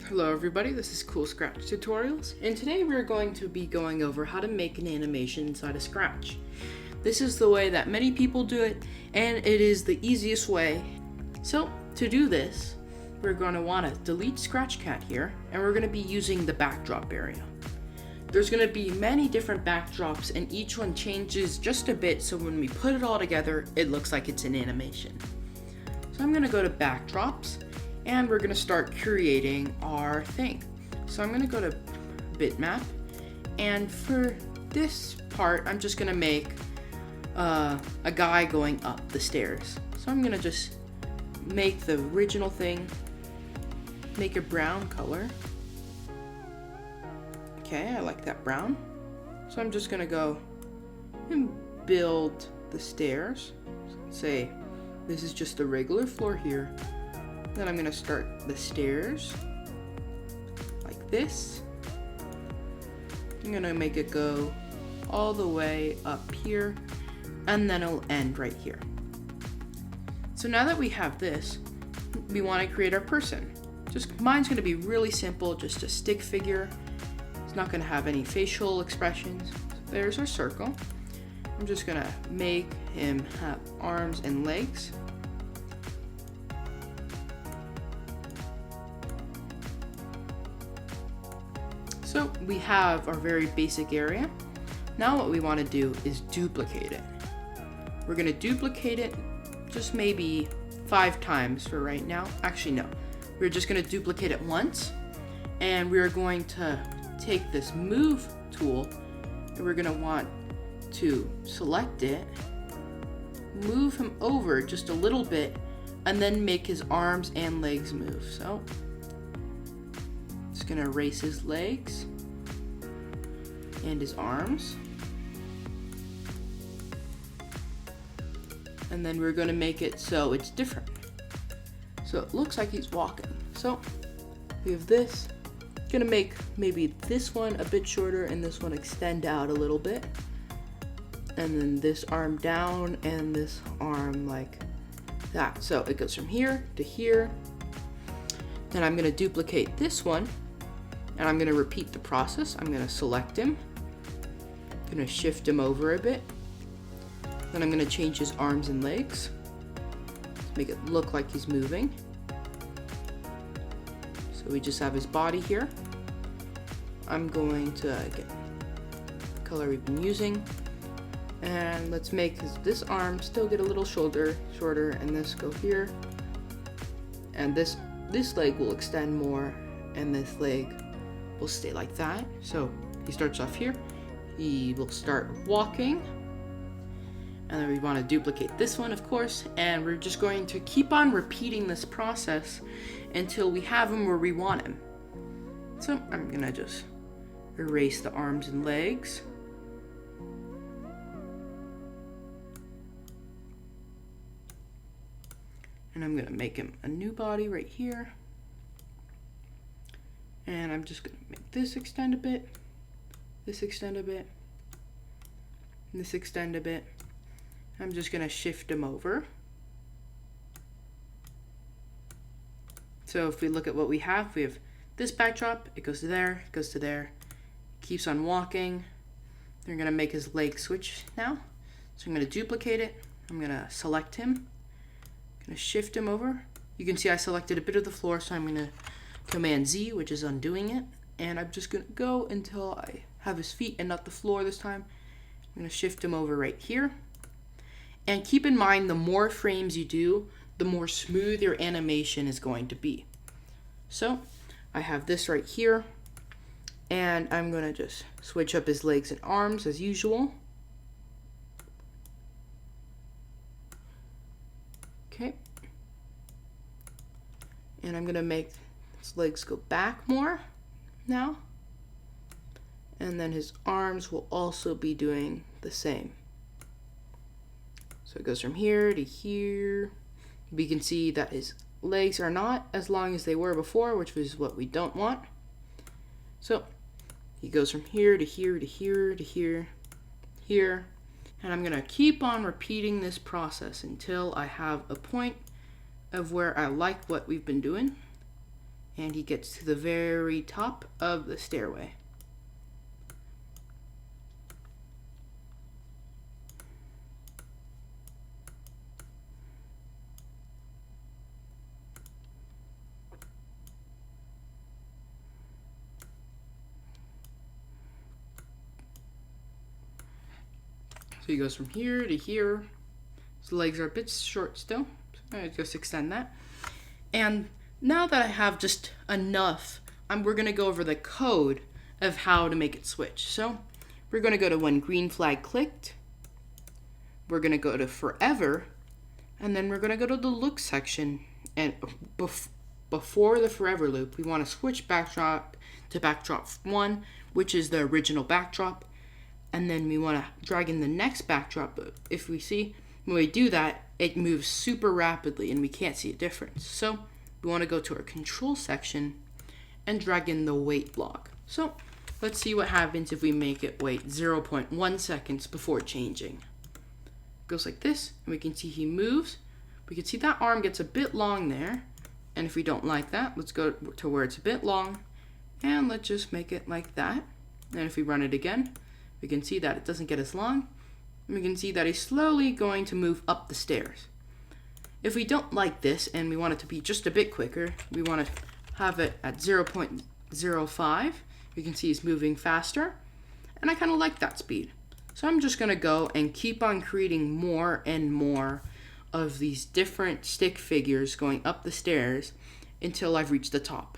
Hello everybody, this is Cool Scratch Tutorials, and today we're going to be going over how to make an animation inside of Scratch. This is the way that many people do it, and it is the easiest way. So, to do this, we're going to want to delete Scratch Cat here, and we're going to be using the backdrop area. There's going to be many different backdrops, and each one changes just a bit, so when we put it all together, it looks like it's an animation. So I'm going to go to Backdrops, and we're going to start creating our thing. So I'm going to go to bitmap, and for this part I'm just going to make a guy going up the stairs. So I'm going to just make the original thing, make a brown color. Okay, I like that brown. So I'm just going to go and build the stairs. So say this is just a regular floor here. Then I'm going to start the stairs like this. I'm going to make it go all the way up here, and then it'll end right here. So now that we have this, we want to create our person. Mine's going to be really simple, just a stick figure. It's not going to have any facial expressions. So there's our circle. I'm just going to make him have arms and legs. So we have our very basic area. Now what we want to do is duplicate it. We're going to duplicate it just maybe 5 times for right now. Actually, no. We're just going to duplicate it once. And we're going to take this move tool and we're going to want to select it, move him over just a little bit, and then make his arms and legs move. So just gonna erase his legs and his arms, and then we're gonna make it so it's different, so it looks like he's walking. So we have this. Gonna make maybe this one a bit shorter and this one extend out a little bit, and then this arm down and this arm like that. So it goes from here to here. Then I'm gonna duplicate this one, and I'm going to repeat the process. I'm going to select him, going to shift him over a bit, then I'm going to change his arms and legs to make it look like he's moving. So we just have his body here. I'm going to get the color we've been using, and let's make this arm still get a little shorter, and this go here, and this leg will extend more, and this leg will stay like that. So he starts off here, he will start walking, and then we want to duplicate this one, of course, and we're just going to keep on repeating this process until we have him where we want him. So I'm gonna just erase the arms and legs, and I'm gonna make him a new body right here. And I'm just going to make this extend a bit, this extend a bit, and this extend a bit. I'm just going to shift them over. So if we look at what we have this backdrop, it goes to there, it goes to there, keeps on walking. They're going to make his leg switch now. So I'm going to duplicate it. I'm going to select him. I'm going to shift him over. You can see I selected a bit of the floor, so I'm going to Command Z, which is undoing it, and I'm just gonna go until I have his feet and not the floor this time. I'm gonna shift him over right here. And keep in mind, the more frames you do, the more smooth your animation is going to be. So I have this right here, and I'm gonna just switch up his legs and arms as usual. Okay. And I'm gonna make his legs go back more now, and then his arms will also be doing the same. So it goes from here to here. We can see that his legs are not as long as they were before, which is what we don't want. So he goes from here to here to here to here, here, and I'm gonna keep on repeating this process until I have a point of where I like what we've been doing. and he gets to the very top of the stairway. So he goes from here to here. His legs are a bit short still. So I just extend that. And now that I have just enough, we're going to go over the code of how to make it switch. So we're going to go to when green flag clicked. We're going to go to forever. And then we're going to go to the look section. And before the forever loop, we want to switch backdrop to backdrop 1, which is the original backdrop. And then we want to drag in the next backdrop. But if we see, when we do that, it moves super rapidly and we can't see a difference. So we want to go to our control section and drag in the wait block. So let's see what happens if we make it wait 0.1 seconds before changing. It goes like this, and we can see he moves. We can see that arm gets a bit long there. And if we don't like that, let's go to where it's a bit long. And let's just make it like that. And if we run it again, we can see that it doesn't get as long. And we can see that he's slowly going to move up the stairs. If we don't like this and we want it to be just a bit quicker, we want to have it at 0.05. You can see he's moving faster. And I kind of like that speed. So I'm just going to go and keep on creating more and more of these different stick figures going up the stairs until I've reached the top.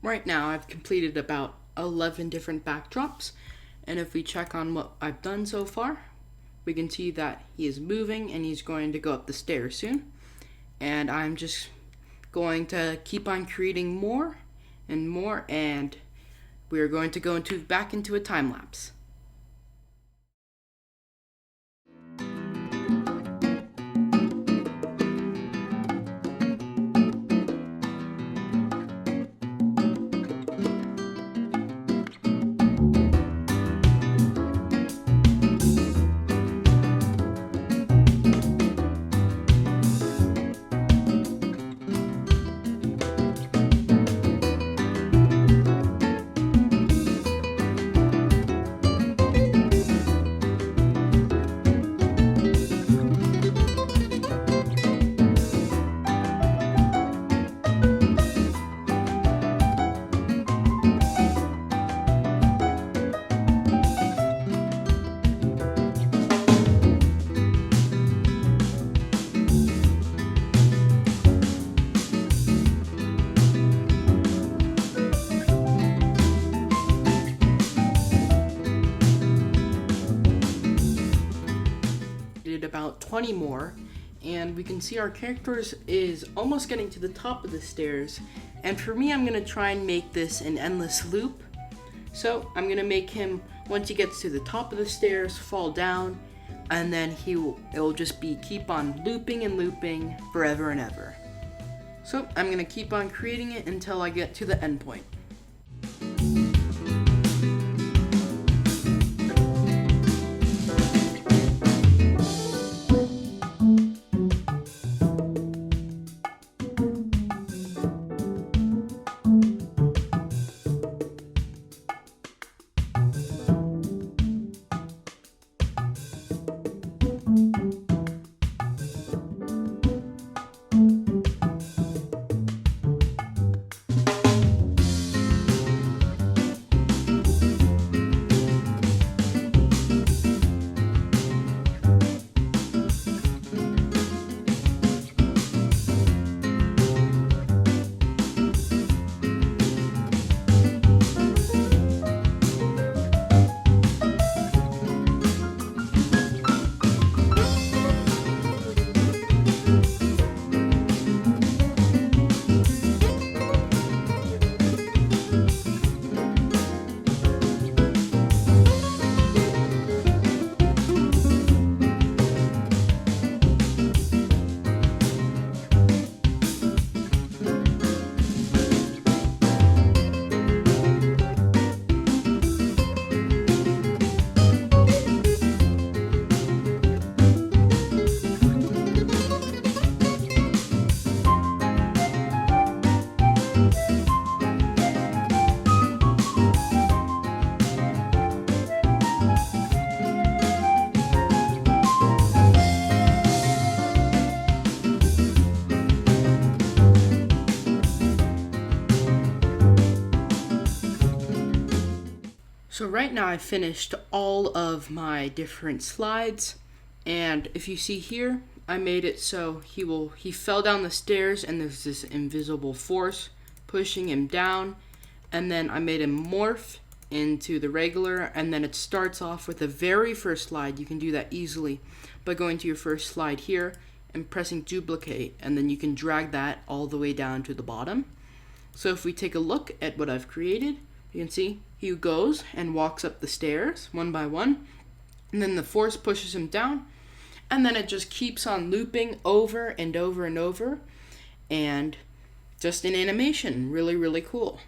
Right now I've completed about 11 different backdrops, and if we check on what I've done so far, we can see that he is moving and he's going to go up the stairs soon. And I'm just going to keep on creating more and more, and we are going to go back into a time lapse. About 20 more, and we can see our characters is almost getting to the top of the stairs. And for me, I'm gonna try and make this an endless loop. So I'm gonna make him, once he gets to the top of the stairs, fall down, and then it'll just be keep on looping and looping forever and ever. So I'm gonna keep on creating it until I get to the end point. right now I finished all of my different slides, and if you see here, I made it so he fell down the stairs and there's this invisible force pushing him down, and then I made him morph into the regular, and then it starts off with the very first slide. You can do that easily by going to your first slide here and pressing duplicate, and then you can drag that all the way down to the bottom. So if we take a look at what I've created, you can see he goes and walks up the stairs one by one, and then the force pushes him down, and then it just keeps on looping over and over and over, and just an animation. Really, really cool.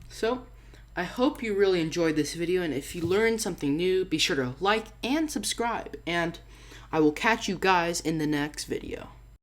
So I hope you really enjoyed this video, and if you learned something new, be sure to like and subscribe, and I will catch you guys in the next video.